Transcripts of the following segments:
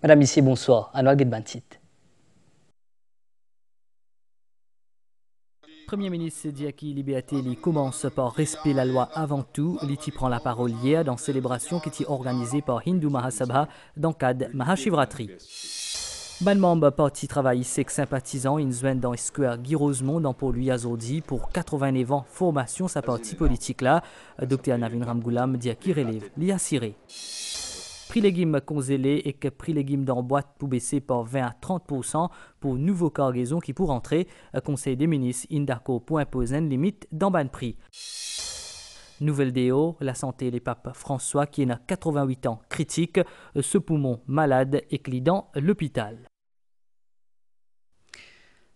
Madame, Messieurs, bonsoir. Anouar Guedbantit. Premier ministre Diaki Libiateli commence par respecter la loi avant tout. L'ITI prend la parole hier dans célébration qui est organisée par Hindu Mahasabha dans le cadre Mahashivratri. Ban membre parti travailliste sympathisant in dans Square Guy Rosemont dans pour lui Azodi pour 89 ans formation sa partie politique là. Dr Navin Ramgoulam Diaki relève l'Iasiré. Prix légumes congelés et que prix légumes dans boîte pour baisser par 20 à 30% pour nouveaux cargaisons qui pour entrer. Conseil des ministres Indako pour imposer une limite dans ban prix. Nouvelle déo, la santé des papes François qui est à 88 ans critique, ce poumon malade et qui dans l'hôpital.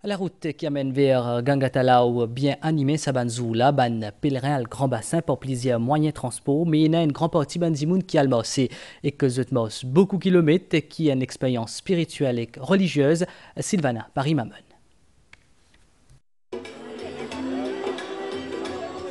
La route qui amène vers Gangatalao bien animée, Sabanzoula, ban pèlerin à le grand bassin pour plusieurs moyens de transport, mais il y a une grande partie banzimoun qui a le massé et que je masse beaucoup de kilomètres qui a une expérience spirituelle et religieuse. Sylvana Paris-Mamon.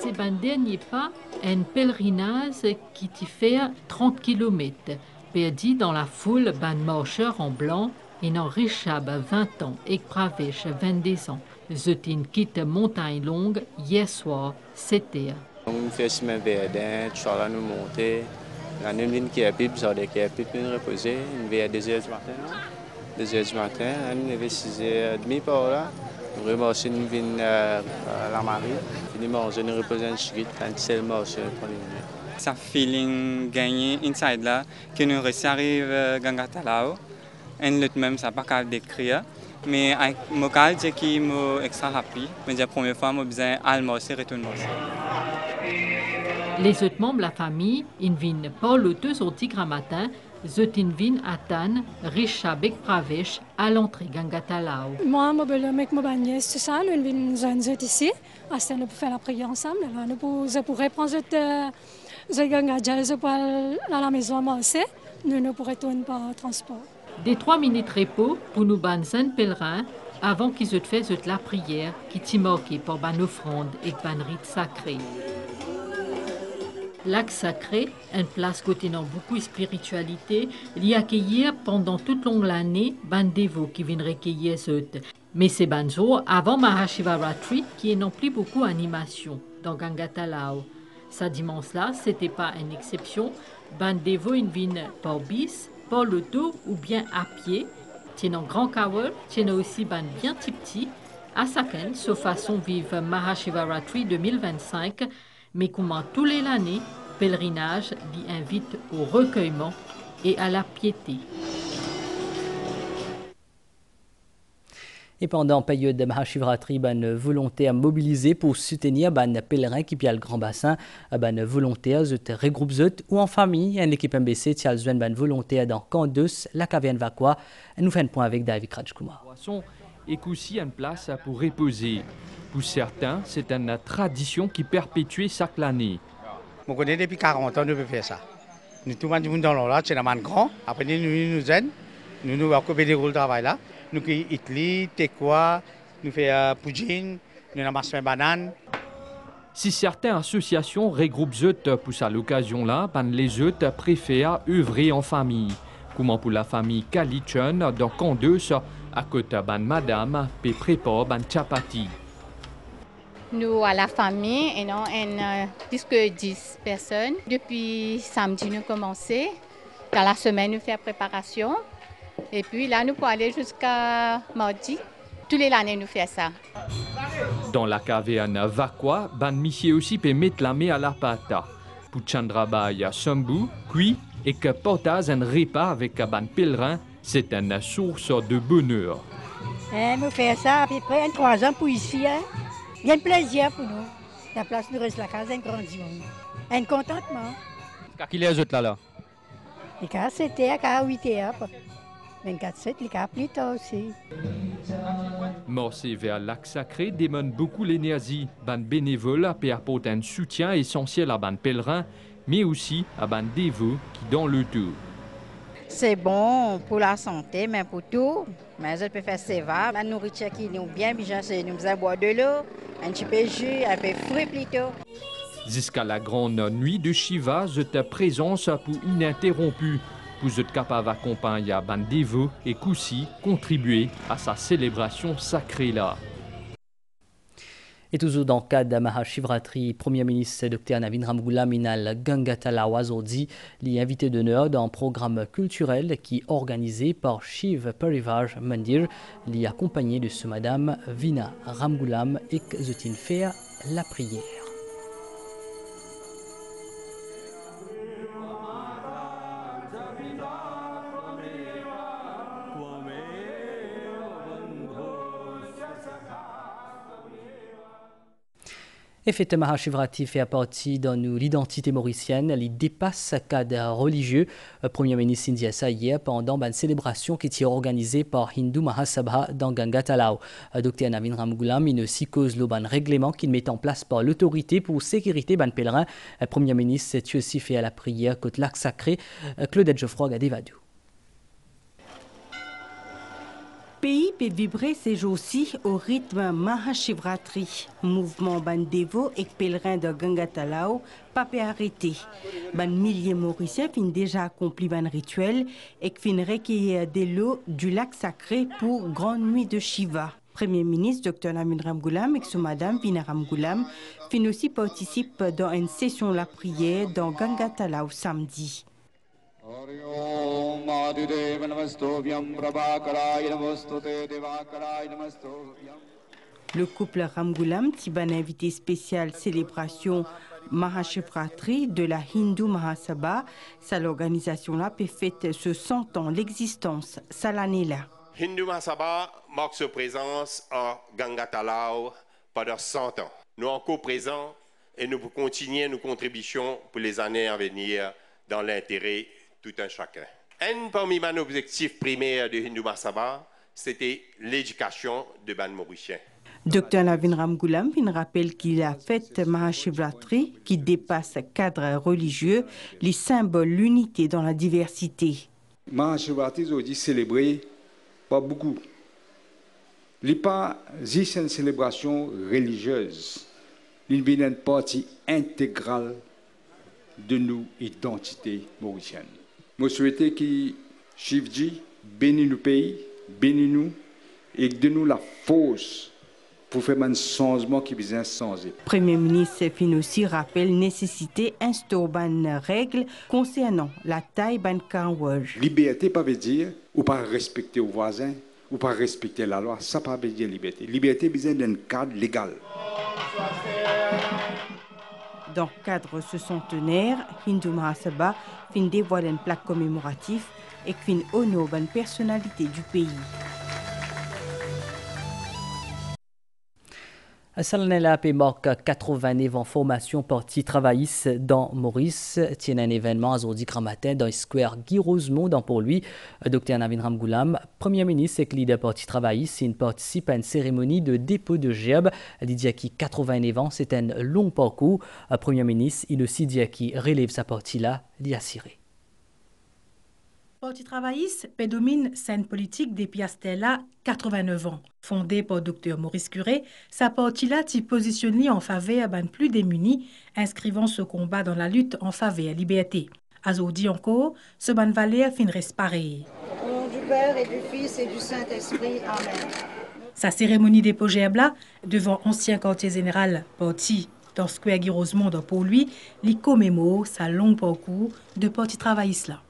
C'est un dernier pas, un pèlerinage qui t'y fait 30 km, perdu dans la foule ban marcheur en blanc. Et en Richab 20 ans et Pravesh 22 ans. Je quitte montagne longue hier soir, 7 heures. On fait chemin verdun, tu vas nous monter. La nuit qui est pipe, ça qui est pipe, nous reposer. On va à 2 heures du matin. 2 heures du matin, on est 6h30 par là. Nous remarchons, nous venons à la marée. Nous manger, nous reposer un chiquit, un seul marché pour les minutes. Ça feeling gagné inside là, que nous arrivons à Gangatalao. En lutte même, ça n'a pas qu'à décrire. Mais avec mon cas, je suis extra rapide. Mais la première fois, j'ai besoin d'almocer et retourner. Les autres membres de la famille, ils viennent pas le 2 au tigre matin, ils viennent à Tan, Rishabek Pravesh, à l'entrée Gangatalao. Moi, avec ma nièce, tout ça, nous venons ici. Nous pour faire la prière ensemble. Alors, nous pourrons prendre ce Gangatal à la maison à nous pourrons retourner par transport. Des 3 minutes repos pour nous banzer pèlerins avant qu'ils se fassent la prière qui t'y marqué par ban offrande et ban rite sacré. Lac sacré, une place contenant beaucoup de spiritualité, l'y accueillir pendant toute longue l'année ban dévots qui viennent recueillir ceux. Mais c'est ban jour avant Mahashivratri qui est non plus beaucoup d'animation dans Gangatalao. Sa dimanche-là, c'était pas une exception. Ban dévots ils viennent par bis, par l'auto ou bien à pied. Tiens un grand kawal, tiens aussi ban bien petit, à Saken, sauf façon vive Mahashivratri 2025, mais comment tous les années, pèlerinage l'y invite au recueillement et à la piété. Et pendant la période de Mahashivratri, ban volontaires mobilisés pour soutenir ban pèlerins qui pient le grand bassin, ban volontaires se regroupent ou en famille. Une équipe MBC tient le ban volontaire dans Camp 2, la caverne Vakwa. Nous faisons un point avec David Krajkumar. Poisson est aussi une place pour reposer. Pour certains, c'est une tradition qui perpétue chaque année. Je connais depuis 40 ans, nous pouvons faire ça. Nous tout le monde dans l'ordre, c'est un grand. Après, nous aidons, nous occupons des rôles de travail là. Nous faisons idli, tekwa, nous faisons poudjine, nous ramassons banane. Si certaines associations regroupent pour ça l'occasion-là, les autres préfèrent œuvrer en famille. Comment pour la famille Kalichun dans Camp 2, à côté de madame, puis prépare ban chapati. Nous, à la famille, et non, plus que 10 personnes. Depuis samedi, nous commençons. Dans la semaine, nous faisons la préparation. Et puis là, nous pouvons aller jusqu'à mardi. Tous les années, nous faisons ça. Dans la caverne Vakwa, ban monsieur aussi peut mettre la main à la pâte. Pour Chandrabaya Sambu, cuit et que partage un repas avec un ban pèlerin, c'est une source de bonheur. Nous faisons ça à peu près 3 ans pour ici. Il y a un plaisir pour nous. La place nous reste la case, un grand monde. Un contentement. Qu'est-ce qu'il y a les autres là? Les cas 7 heures, les cas 8 heures. 24-7, les cas plus tard aussi. Morcer vers Lac Sacré demande beaucoup l'énergie. Ban bénévole peut apporter un soutien essentiel à ban pèlerin, mais aussi à ban dévots qui dans le tour. C'est bon pour la santé, mais pour tout. Mais je peux faire sévère. La nourriture qui nous bien, c'est nous faisons boire de l'eau, un petit peu de jus, un peu de fruits plutôt. Jusqu'à la grande nuit de Shiva, je te présence pour ininterrompu. pour être capable d'accompagner ban dévots et aussi contribuer à sa célébration sacrée là. Et toujours dans le cadre de Mahashivratri, Premier ministre Dr Navin Ramgoolam Inal Gangatalaw aujourd'hui, l'invité d'honneur d'un programme culturel qui est organisé par Shiv Parivar Mandir, li accompagné de ce madame Vina Ramgoolam et Zutin fait la prière. Et fête Mahashivratri fait partie de l'identité mauricienne. Il dépasse le cadre religieux. Premier ministre India hier pendant une célébration qui était organisée par Hindu Mahasabha dans Gangatalaw. Dr Navin Ramgoolam il aussi cause le règlement qu'il met en place par l'autorité pour sécurité ban pèlerin. Premier ministre a aussi fait à la prière côté lac sacré. Claudette Geoffroy Gadevadou. Le pays peut vibrer ces jours-ci au rythme Mahashivratri. Mouvement Bandevo et pèlerins de Gangatalaw pas peut arrêter. Ban milliers mauriciens fin déjà accompli ban rituel et fin recueillir des lots du lac sacré pour grande nuit de Shiva. Premier ministre Dr Navin Ramgoolam et son madame Vina Ramgoolam fin aussi participe dans une session la prière dans Gangatalaw samedi. Le couple Ramgoolam Tiban invité spécial célébration Mahashivratri de la Hindu Mahasabha. Ça l'organisation là peut fêter ce 100 ans l'existence ça l'année là. Hindu Mahasabha marque sa présence à Gangatalaw pendant 100 ans. Nous encore présents et nous continuons nos contributions pour les années à venir dans l'intérêt tout un chacun. Un parmi mes objectifs primaires de Hindu Mahasabha, c'était l'éducation de ban mauriciens. Dr Navin Ramgoolam rappelle qu'il a fait Mahashivratri qui dépasse le cadre religieux, les symboles l'unité dans la diversité. Mahashivratri aujourd'hui célébré pas beaucoup. Il n'est pas juste une célébration religieuse, il est une partie intégrale de nos identités mauriciennes. Je souhaite que Shivji bénisse le pays, bénisse nous et donne-nous la force pour faire un changement qui vient changer. Premier ministre fin aussi rappelle la nécessité d'instaurer une règle concernant la taille ban kanwaj. Liberté pas veut dire ou pas respecter aux voisins ou pas respecter la loi, ça pas veut dire liberté. Liberté besoin d'un cadre légal. Dans le cadre de ce centenaire, Hindu Mahasabha fin dévoile une plaque commémorative et fin honore une personnalité du pays. Salanela marque 89 en formation parti travailliste dans Maurice. Tient un événement aujourd'hui grand matin dans le square Guy Rosemont dans pour lui. Dr Navin Ramgoolam, Premier ministre et leader parti travailliste, il participe à une cérémonie de dépôt de gerbe. Il dit qu'il 89 ans, c'est un long parcours. Premier ministre, il aussi dit qu'il relève sa partie là, il a ciré. Parti travailliste prédomine scène politique depuis Astella 89 ans. Fondé par Dr Maurice Curé, sa partie-là s'y positionne en faveur d'un plus démunis, inscrivant ce combat dans la lutte en faveur de la liberté. Aujourd'hui encore, ce ban valeur fin reste pareil. Au nom du Père et du Fils et du Saint-Esprit. Amen. Sa cérémonie dépôt gerbe devant ancien quartier général parti dans Square Guy Rosemont pour lui, il commémore sa long parcours de parti travailliste là.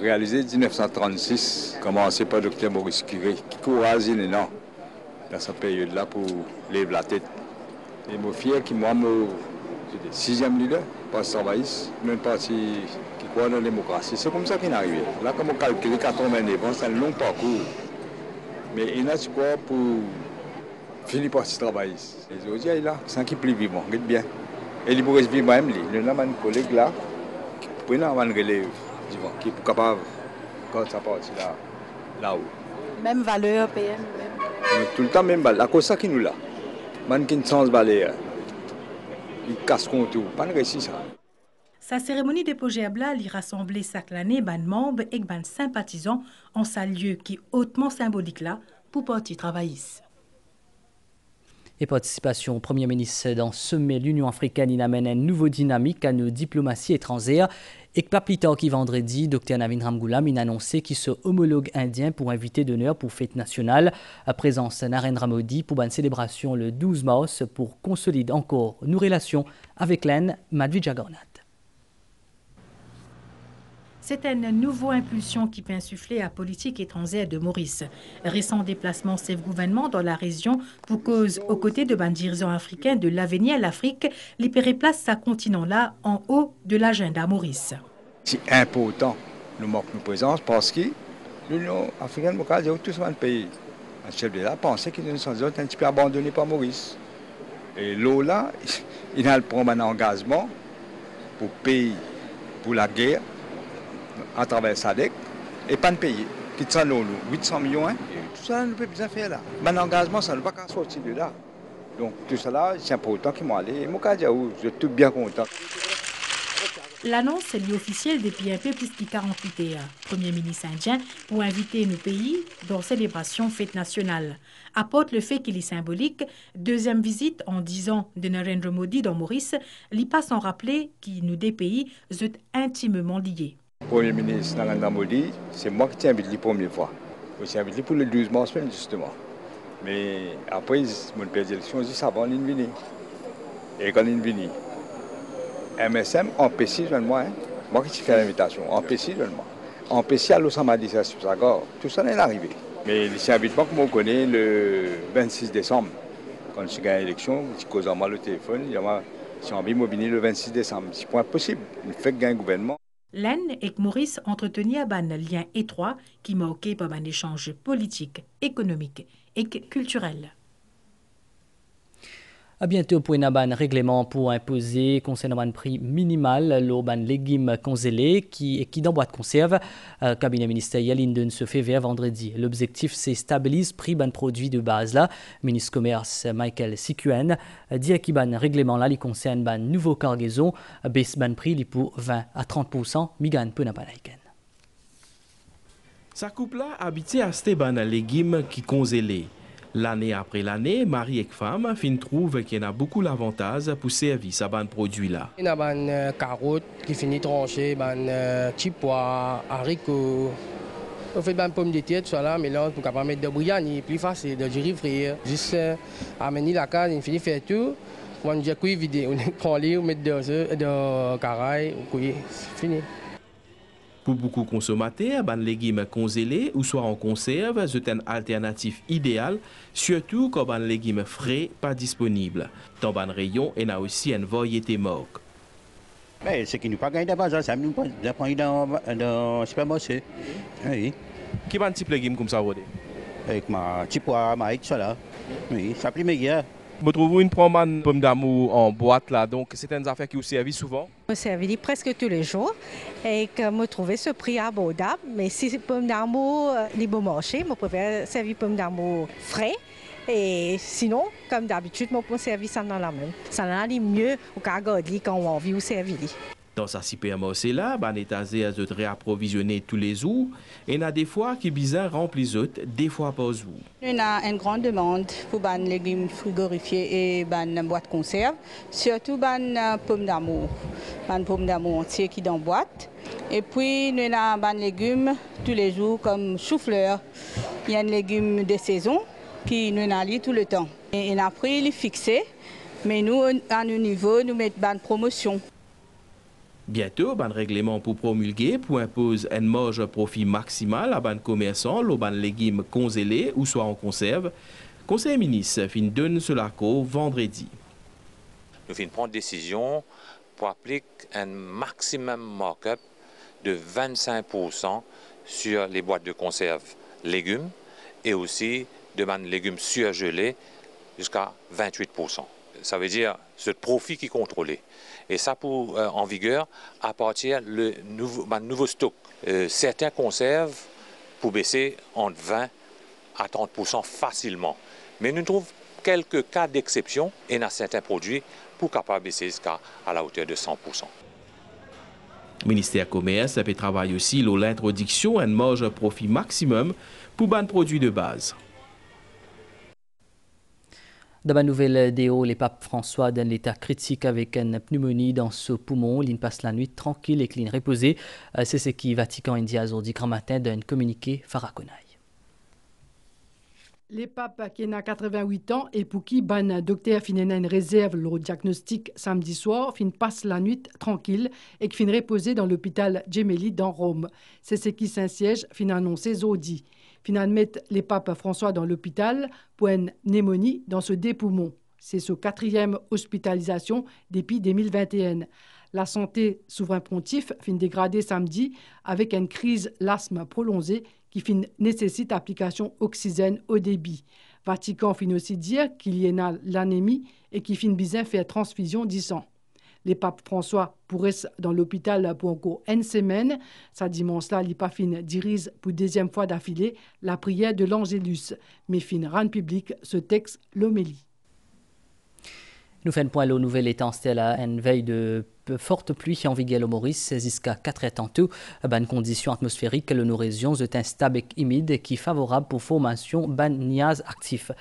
Réalisé en 1936, commencé par Dr Maurice Curé, qui courage énorme dans cette période-là pour lever la tête. Et je suis fier que moi, j'étais 6e leader, parti travailliste, même parti qui croit dans la démocratie. C'est comme ça qu'il est arrivé. Là, comme on calcule 89 ans, c'est un long parcours. Mais il y a quoi pour finir parti travailliste. Et aujourd'hui, il est là, sans qu'il plus vivant, il est bien. Et il pourrait vivre même, il y a un collègue là, qui peut avoir une relève. Qui est capable quand ça part là-haut. Même valeur, PM. Tout le temps même valeur. La cause ça qui nous l'a. Man qui ne change valeur. Il casse contre tout. Pas de récit ça. Sa cérémonie dépôt gerbe l'y rassemblait chaque année ban membres et ban sympathisants en sa lieu qui est hautement symbolique là pour parti travailliste. Et participation au Premier ministre dans ce sommet, l'Union africaine il amène une nouvelle dynamique à nos diplomaties étrangères. Et pas plus tard qu'hier vendredi, Dr Navin Ramgoolam a annoncé qu'il se homologue indien pour invité d'honneur pour fête nationale. À présence Narendra Modi pour une célébration le 12 mars pour consolider encore nos relations avec l'Inde, Madhvi Jagannath. C'est une nouvelle impulsion qui peut insuffler à la politique étrangère de Maurice. Récent déplacement chef gouvernement dans la région pour cause, aux côtés de dirigeants africains de l'avenir à l'Afrique, libérer place à continent-là en haut de l'agenda Maurice. C'est important, nous manquons de présence parce que l'Union africaine locale, il y a tout ce pays. Le chef de l'État pensait qu'il nous sommes un petit peu abandonnés par Maurice. Et là, il a pris un engagement pour payer pour la guerre à travers SADC et pas de payer. Qui sont nous 800 millions, hein? Tout ça, nous peut bien faire là. Mon engagement, ça ne va pas sortir de là. Donc tout ça, c'est important qu'ils m'ont allé. Moi, je suis tout bien content. L'annonce est liée officielle depuis un peu plus de 48 heures. Premier ministre indien pour inviter nos pays dans célébration fête nationale. Apporte le fait qu'il est symbolique. Deuxième visite en 10 ans de Narendra Modi dans Maurice, l'y passe en rappeler que nos deux pays sont intimement liés. Premier ministre Narendra Modi, c'est moi qui t'ai invité la première fois. Je suis invité pour le 12 mars justement. Mais après, mon père d'élection, je dis ça va, il est venu. Et quand il est venu, MSM empêche moi, hein? Moi qui fais l'invitation, empêche moi. Empêche à l'Osama dit ça sur sa gorge. Tout ça n'est arrivé. Mais il s'est invité moi, comme on connaît, le 26 décembre. Quand je suis gagné l'élection, je cause en moi le téléphone, je suis envie de mobiliser le 26 décembre. C'est pas impossible. Il fait gagner un gouvernement. L'Inde et Maurice entretenaient un lien étroit qui marqué par un échange politique, économique et culturel. À bientôt pour un règlement pour imposer concernant un prix minimal les légumes congelés qui dans boîte conserve. Cabinet ministériel Linden se fait vers vendredi. L'objectif c'est stabiliser le prix d'un produit de base là. Ministre commerce Michael Sikuen dit que ban règlement là il concerne ban nouveau cargaison baisse ban prix pour 20 à 30% migan peu n'a pas liken. Sa couple là habité à acheter ban légumes qui congelés. L'année après l'année, mari et femme trouvent qu'il y a beaucoup d'avantages pour servir ce produit là. Il y a des carottes qui finissent tranchées, des petits pois, haricots. On fait des pommes de terre, tout ça là, mélange pour capable mettre de bouillani, plus facile, de riz frit. Juste amener la case, il finit faire tout. On a cuit vidé, on prend les, on met de caraï, on cuit, c'est fini. Pour beaucoup de consommateurs, les légumes congelés ou soit en conserve, c'est une alternative idéale, surtout quand les légumes frais pas disponibles. Dans le rayon, il y a aussi une variété morgue. C'est qui nous pas gagné d'avance, ça nous prend dans le supermarché. Oui. Qui va un type de légumes comme ça, vous avec ma petit pois, ma tout ça là. Oui, ça plaît meilleur. Vous trouvez une pomme d'amour en boîte là, donc c'est une affaire qui vous servit souvent? Je servis presque tous les jours et que je trouvais ce prix abordable. Mais si c'est pomme d'amour, les beaux marchés, je préfère servir pomme d'amour frais. Et sinon, comme d'habitude, je peux servir ça dans la même. Ça est mieux au cas quand on a envie de servir. Dans sa supermarché là, ban étagère est réapprovisionné tous les jours et il y a des fois qui bizarre remplissent des fois par jour. On a une grande demande pour les légumes frigorifiés et les boîtes conserve, surtout les pommes d'amour. Les pommes d'amour entières qui sont dans boîte. Et puis on a des légumes tous les jours comme chou-fleur. Il y a des légumes de saison qui nous allons tout le temps. Et on a pris les fixés, mais nous à nos niveaux nous mettons une promotion. Bientôt, un règlement pour promulguer pour imposer une marge profit maximale à les commerçants, les légumes congelés ou soit en conserve. Conseil ministre fin donne cela vendredi. Nous finissons prendre décision pour appliquer un maximum markup de 25% sur les boîtes de conserve légumes et aussi de légumes surgelés jusqu'à 28%. Ça veut dire ce profit qui est contrôlé. Et ça pour en vigueur à partir du nouveau stock. Certains conserves pour baisser entre 20 à 30% facilement. Mais nous trouvons quelques cas d'exception et dans certains produits pour capable baisser jusqu'à la hauteur de 100%. Le ministère du Commerce peut travailler aussi sur l'introduction d'une marge profit maximum pour les produits de base. Dans ma nouvelle déo, les papes François donne l'état critique avec une pneumonie dans ce poumon. Il passe la nuit tranquille et clean reposé. C'est ce qui Vatican India aujourd'hui grand matin d'un communiqué Farakonaï. Les papes qui ont 88 ans et pour qui ban docteur finena une réserve le diagnostic samedi soir, fin passe la nuit tranquille et qui fin reposer dans l'hôpital Gemelli dans Rome. C'est ce qui Saint-Siège fin annoncé jeudi. Fin mettre les papes François dans l'hôpital pour une pneumonie dans ce des poumons. C'est sa 4e hospitalisation depuis 2021. La santé souverain pontife fin dégradée samedi avec une crise l'asthme prolongée qui fin nécessite application oxygène au débit. Vatican fin aussi dire qu'il y a l'anémie et qui fin besoin faire transfusion du sang. Les papes François pourraient dans l'hôpital pour encore une semaine. Ça dimanche-là, les papes fin dirigent pour deuxième fois d'affilée la prière de l'Angélus, mais fin rend public ce texte l'homélie. Nous faisons point aux nouvelles étant là une veille de forte pluie en Viguel au Maurice jusqu'à 4 heures tantôt. Une condition atmosphérique que nos régions est instable et humide qui est favorable pour formation ban niaz actif.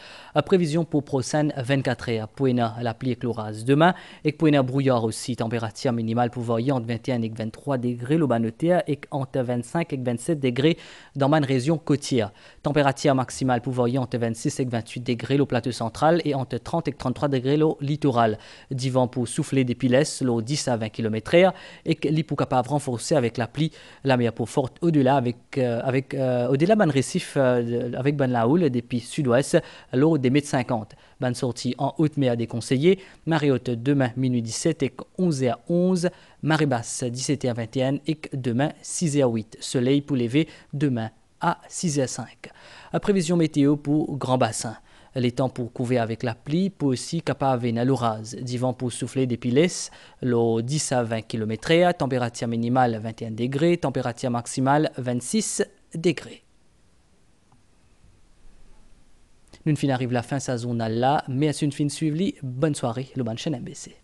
Prévision pour prochaine 24 heures. Pouena la pluie et l'orage demain et pouena brouillard aussi. Température minimale pour varier entre 21 et 23 degrés le banotea et entre 25 et 27 degrés dans ma région côtière. Température maximale pour varier entre 26 et 28 degrés le plateau central et entre 30 et 33 degrés le littoral. Divan pour souffler des piles le 10 à 20 km/h et l'hypo capable renforcer avec la pluie, la mer pour forte au-delà au-delà ban récif avec ban la houle depuis sud-ouest l'eau des mètres 50. Ban sortie en haute mer déconseillée, marée haute demain minuit 17 et 11h11, marée basse 17h21 et demain 6h08. Soleil pour lever demain à 6h05. Prévision météo pour Grand Bassin. Les temps pour couvrir avec la pluie, pour aussi capable de l'orage. Du vent pour souffler des piles, l'eau 10 à 20 km/h, température minimale 21 degrés, température maximale 26 degrés. Nous fin arrive la fin de sa zone là, mais à une fin suivie, bonne soirée, le ban chaîne MBC.